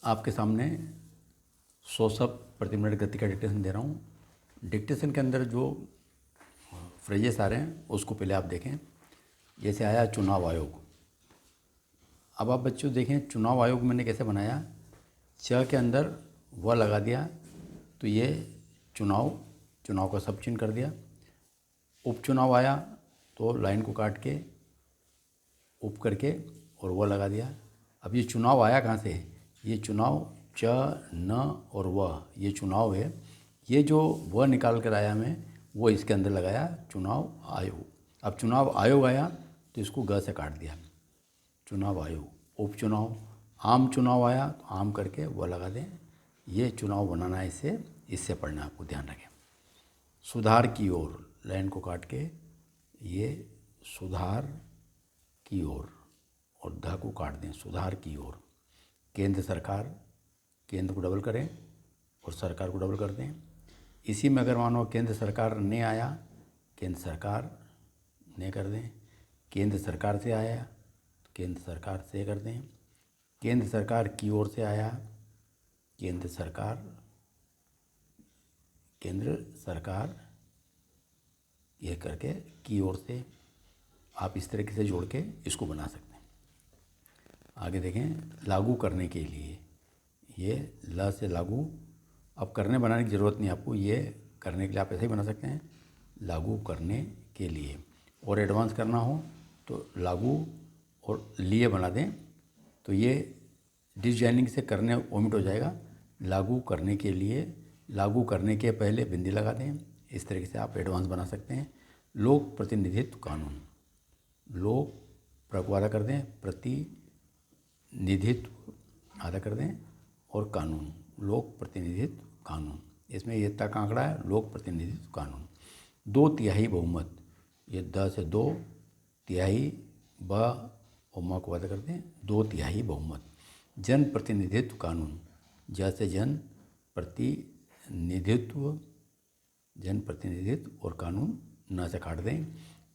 आपके सामने 100 शब्द प्रति मिनट गति का डिक्टेशन दे रहा हूँ। डिक्टेशन के अंदर जो फ्रेजेस आ रहे हैं उसको पहले आप देखें। जैसे आया चुनाव आयोग। अब आप बच्चों देखें चुनाव आयोग मैंने कैसे बनाया। च के अंदर व लगा दिया तो ये चुनाव का सब चिन्ह कर दिया। उपचुनाव आया तो लाइन को काट के उप करके और वह लगा दिया। अब ये चुनाव आया कहाँ से? ये चुनाव च न और व, ये चुनाव है। ये जो व निकाल कर आया मैं वो इसके अंदर लगाया चुनाव आयोग। अब चुनाव आयोग आया तो इसको ग से काट दिया, चुनाव आयोग। उपचुनाव आम चुनाव आया तो आम करके वह लगा दें। ये चुनाव बनाना है, इससे पढ़ना आपको, ध्यान रखें। सुधार की ओर, लाइन को काट के ये सुधार की ओर और ध को काट दें, सुधार की ओर। केंद्र सरकार, केंद्र को डबल करें और सरकार को डबल कर दें। इसी में अगर मानो केंद्र सरकार ने आया, केंद्र सरकार ने कर दें। केंद्र सरकार से आया तो केंद्र सरकार से कर दें। केंद्र सरकार की ओर से आया, केंद्र सरकार ये करके की ओर से। आप इस तरीके से जोड़ के इसको बना सकते हैं। आगे देखें, लागू करने के लिए ये ल से लागू। अब करने बनाने की ज़रूरत नहीं आपको, ये करने के लिए आप ऐसे ही बना सकते हैं, लागू करने के लिए। और एडवांस करना हो तो लागू और लिए बना दें तो ये डिसजॉइनिंग से करने ओमिट हो जाएगा। लागू करने के लिए, लागू करने के पहले बिंदी लगा दें। इस तरीके से आप एडवांस बना सकते हैं। लोक प्रतिनिधित्व कानून, लोक आधा कर दें, प्रतिनिधित्व आधा कर दें और कानून, लोक प्रतिनिधित्व कानून। इसमें ये तक आंकड़ा है, लोक प्रतिनिधित्व कानून। 2/3 बहुमत, ये द से 2 तिहाई ब और म को आधा कर दें, 2/3 बहुमत। जन प्रतिनिधित्व कानून, ज से जन प्रतिनिधित्व और कानून न से काट दें।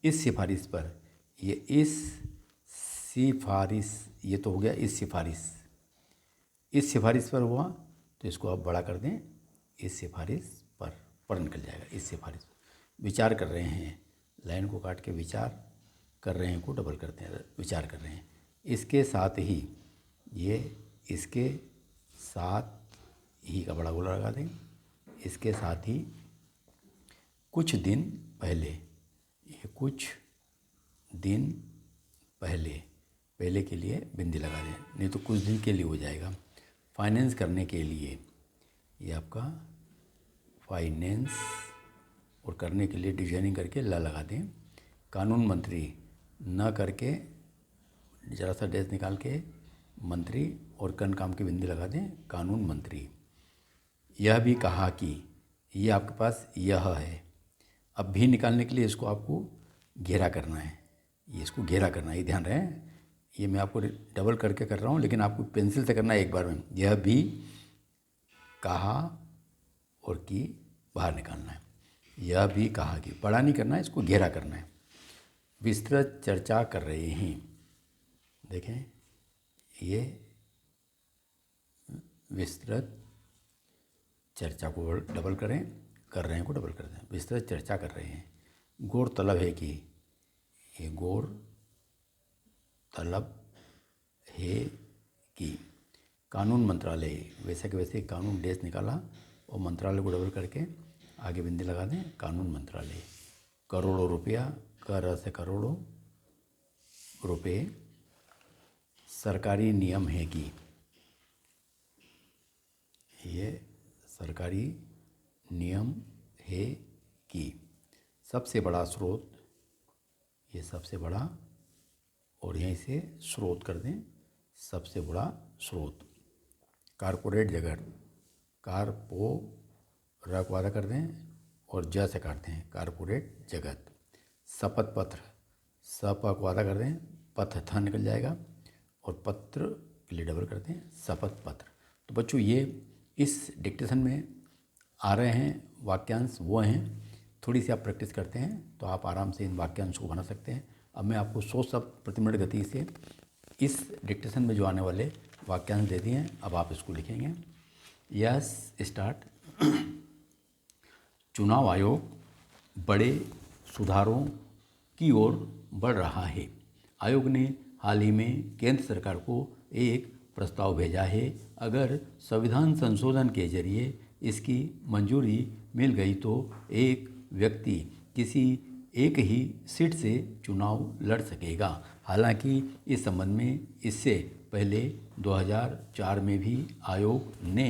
इस सिफारिश पर, ये इस सिफारिश, ये तो हो गया इस सिफारिश पर हुआ तो इसको आप बड़ा कर दें, इस सिफारिश पर निकल जाएगा, इस सिफारिश पर। विचार कर रहे हैं, लाइन को काट के विचार कर रहे हैं को डबल करते हैं, विचार कर रहे हैं। इसके साथ ही, ये इसके साथ ही का बड़ा गोला लगा दें। इसके साथ ही कुछ दिन पहले, ये कुछ दिन पहले के लिए बिंदी लगा दें, नहीं तो कुछ दिन के लिए हो जाएगा। फाइनेंस करने के लिए, ये आपका फाइनेंस और करने के लिए डिजाइनिंग करके ला लगा दें। कानून मंत्री न करके जरा सा डैश निकाल के मंत्री और कन काम की बिंदी लगा दें, कानून मंत्री। यह भी कहा कि, ये आपके पास यह है। अब भी निकालने के लिए इसको आपको घेरा करना है, ये इसको घेरा करना है, ये ध्यान रहे। ये मैं आपको डबल करके कर रहा हूँ लेकिन आपको पेंसिल से करना है एक बार में। यह भी कहा और की बाहर निकालना है। यह भी कहा कि, बड़ा नहीं करना है, इसको घेरा करना है। विस्तृत चर्चा कर रहे हैं, देखें ये विस्तृत चर्चा को डबल करें, कर रहे हैं को डबल कर दें, विस्तृत चर्चा कर रहे हैं। गौर तलब है कि, ये गौर तलब है कि। कानून मंत्रालय, वैसे के वैसे कानून डैश निकाला और मंत्रालय को डबल करके आगे बिंदी लगा दें, कानून मंत्रालय। करोड़ों रुपया, कर से करोड़ों रुपये। सरकारी नियम है कि, ये सरकारी नियम है कि। सबसे बड़ा स्रोत, ये सबसे बड़ा और यहीं से स्रोत कर दें, सबसे बड़ा स्रोत। कारपोरेट जगत, कारपो र को आधा कर दें और ज से काटते हैं, कारपोरेट जगत। शपथ पत्र, सप को आधा कर दें, पथ थ निकल जाएगा और पत्र के लिए डबल कर दें, शपथ पत्र। तो बच्चों ये इस डिक्टेशन में आ रहे हैं वाक्यांश, वो हैं। थोड़ी सी आप प्रैक्टिस करते हैं तो आप आराम से इन वाक्यांश को बना सकते हैं। अब मैं आपको 100 शब्द प्रति मिनट गति से इस डिक्टेशन में जो आने वाले वाक्यांश दे दिए, अब आप इसको लिखेंगे। Yes start. चुनाव आयोग बड़े सुधारों की ओर बढ़ रहा है। आयोग ने हाल ही में केंद्र सरकार को एक प्रस्ताव भेजा है। अगर संविधान संशोधन के जरिए इसकी मंजूरी मिल गई तो एक व्यक्ति किसी एक ही सीट से चुनाव लड़ सकेगा। हालांकि इस संबंध में इससे पहले 2004 में भी आयोग ने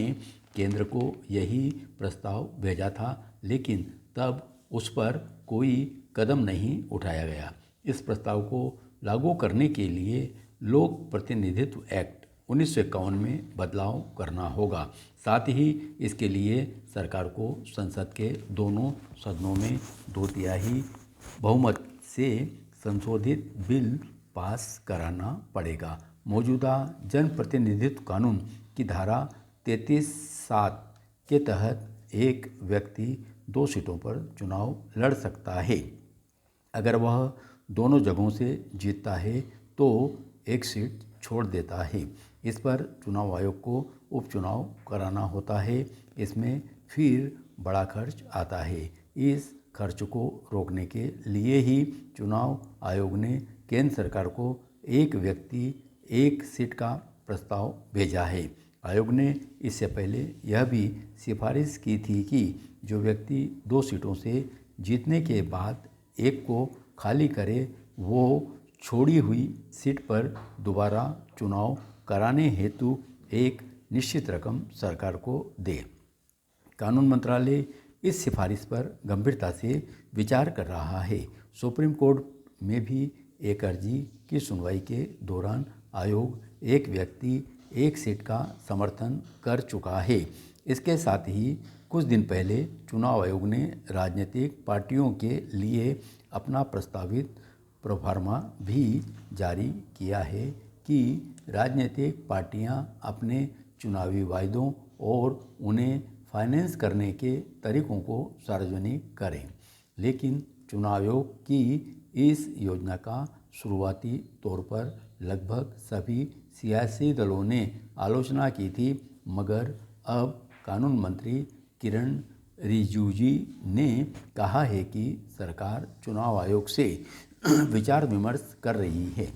केंद्र को यही प्रस्ताव भेजा था, लेकिन तब उस पर कोई कदम नहीं उठाया गया। इस प्रस्ताव को लागू करने के लिए लोक प्रतिनिधित्व एक्ट 1951 में बदलाव करना होगा। साथ ही इसके लिए सरकार को संसद के दोनों सदनों में 2/3 बहुमत से संशोधित बिल पास कराना पड़ेगा। मौजूदा जनप्रतिनिधित्व कानून की धारा 33(7) के तहत एक व्यक्ति 2 सीटों पर चुनाव लड़ सकता है। अगर वह दोनों जगहों से जीतता है तो एक सीट छोड़ देता है। इस पर चुनाव आयोग को उपचुनाव कराना होता है। इसमें फिर बड़ा खर्च आता है। इस खर्च को रोकने के लिए ही चुनाव आयोग ने केंद्र सरकार को एक व्यक्ति एक सीट का प्रस्ताव भेजा है। आयोग ने इससे पहले यह भी सिफारिश की थी कि जो व्यक्ति 2 सीटों से जीतने के बाद एक को खाली करे, वो छोड़ी हुई सीट पर दोबारा चुनाव कराने हेतु एक निश्चित रकम सरकार को दे। कानून मंत्रालय इस सिफारिश पर गंभीरता से विचार कर रहा है। सुप्रीम कोर्ट में भी एक अर्जी की सुनवाई के दौरान आयोग एक व्यक्ति एक सीट का समर्थन कर चुका है। इसके साथ ही कुछ दिन पहले चुनाव आयोग ने राजनीतिक पार्टियों के लिए अपना प्रस्तावित प्रोफार्मा भी जारी किया है कि राजनीतिक पार्टियां अपने चुनावी वायदों और उन्हें फाइनेंस करने के तरीकों को सार्वजनिक करें। लेकिन चुनाव आयोग की इस योजना का शुरुआती तौर पर लगभग सभी सियासी दलों ने आलोचना की थी, मगर अब कानून मंत्री किरण रिजिजू ने कहा है कि सरकार चुनाव आयोग से विचार विमर्श कर रही है।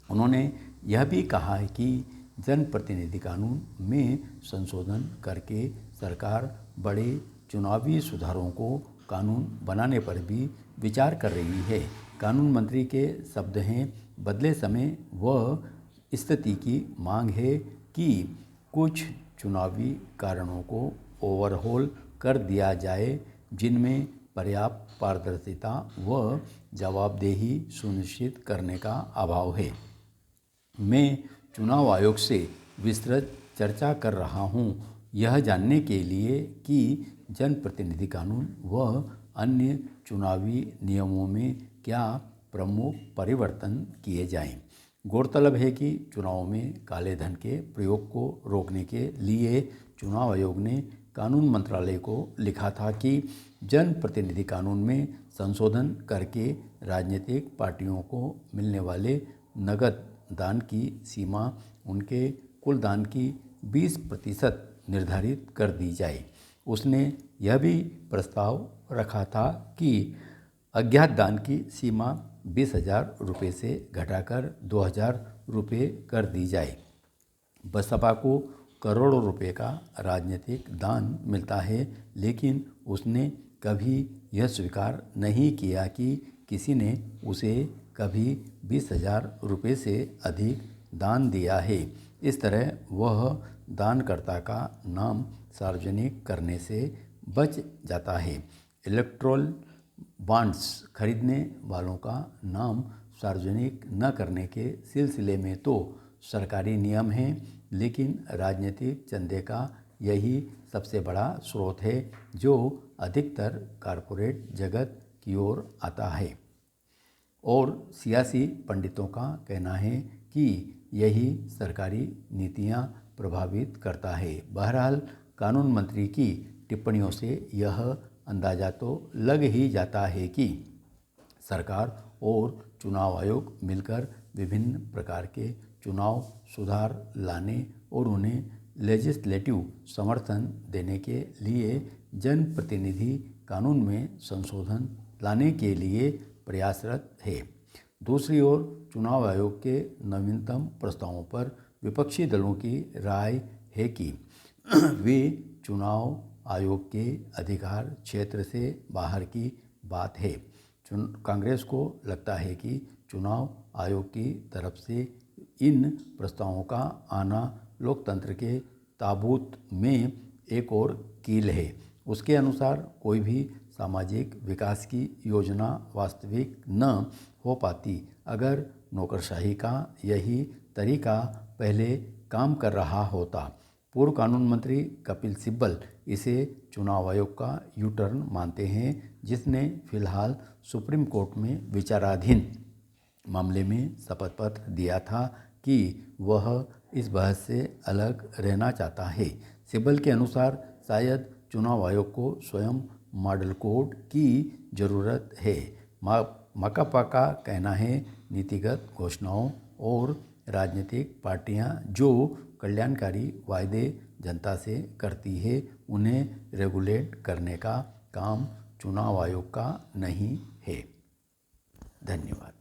उन्होंने यह भी कहा है कि जनप्रतिनिधि कानून में संशोधन करके सरकार बड़े चुनावी सुधारों को कानून बनाने पर भी विचार कर रही है। कानून मंत्री के शब्द हैं, बदले समय वह स्थिति की मांग है कि कुछ चुनावी कारणों को ओवरहॉल कर दिया जाए जिनमें पर्याप्त पारदर्शिता व जवाबदेही सुनिश्चित करने का अभाव है। मैं चुनाव आयोग से विस्तृत चर्चा कर रहा हूं, यह जानने के लिए कि जनप्रतिनिधि कानून व अन्य चुनावी नियमों में क्या प्रमुख परिवर्तन किए जाएं। गौरतलब है कि चुनाव में काले धन के प्रयोग को रोकने के लिए चुनाव आयोग ने कानून मंत्रालय को लिखा था कि जनप्रतिनिधि कानून में संशोधन करके राजनीतिक पार्टियों को मिलने वाले नगद दान की सीमा उनके कुल दान की 20% निर्धारित कर दी जाए। उसने यह भी प्रस्ताव रखा था कि अज्ञात दान की सीमा 20,000 रुपये से घटाकर 2,000 रुपये कर दी जाए। बसपा को करोड़ों रुपए का राजनीतिक दान मिलता है, लेकिन उसने कभी यह स्वीकार नहीं किया कि किसी ने उसे कभी 20,000 रुपये से अधिक दान दिया है। इस तरह वह दानकर्ता का नाम सार्वजनिक करने से बच जाता है। इलेक्टोरल बॉन्ड्स खरीदने वालों का नाम सार्वजनिक न करने के सिलसिले में तो सरकारी नियम हैं, लेकिन राजनीतिक चंदे का यही सबसे बड़ा स्रोत है जो अधिकतर कॉरपोरेट जगत की ओर आता है और सियासी पंडितों का कहना है कि यही सरकारी नीतियां प्रभावित करता है। बहरहाल कानून मंत्री की टिप्पणियों से यह अंदाजा तो लग ही जाता है कि सरकार और चुनाव आयोग मिलकर विभिन्न प्रकार के चुनाव सुधार लाने और उन्हें लेजिस्लेटिव समर्थन देने के लिए जनप्रतिनिधि कानून में संशोधन लाने के लिए प्रयासरत है। दूसरी ओर चुनाव आयोग के नवीनतम प्रस्तावों पर विपक्षी दलों की राय है कि वे चुनाव आयोग के अधिकार क्षेत्र से बाहर की बात है। कांग्रेस को लगता है कि चुनाव आयोग की तरफ से इन प्रस्तावों का आना लोकतंत्र के ताबूत में एक और कील है। उसके अनुसार कोई भी सामाजिक विकास की योजना वास्तविक न हो पाती अगर नौकरशाही का यही तरीका पहले काम कर रहा होता। पूर्व कानून मंत्री कपिल सिब्बल इसे चुनाव आयोग का यू टर्न मानते हैं, जिसने फिलहाल सुप्रीम कोर्ट में विचाराधीन मामले में शपथ पत्र दिया था कि वह इस बहस से अलग रहना चाहता है। सिब्बल के अनुसार शायद चुनाव आयोग को स्वयं मॉडल कोड की ज़रूरत है। माकपा का कहना है नीतिगत घोषणाओं और राजनीतिक पार्टियां जो कल्याणकारी वायदे जनता से करती है उन्हें रेगुलेट करने का काम चुनाव आयोग का नहीं है। धन्यवाद।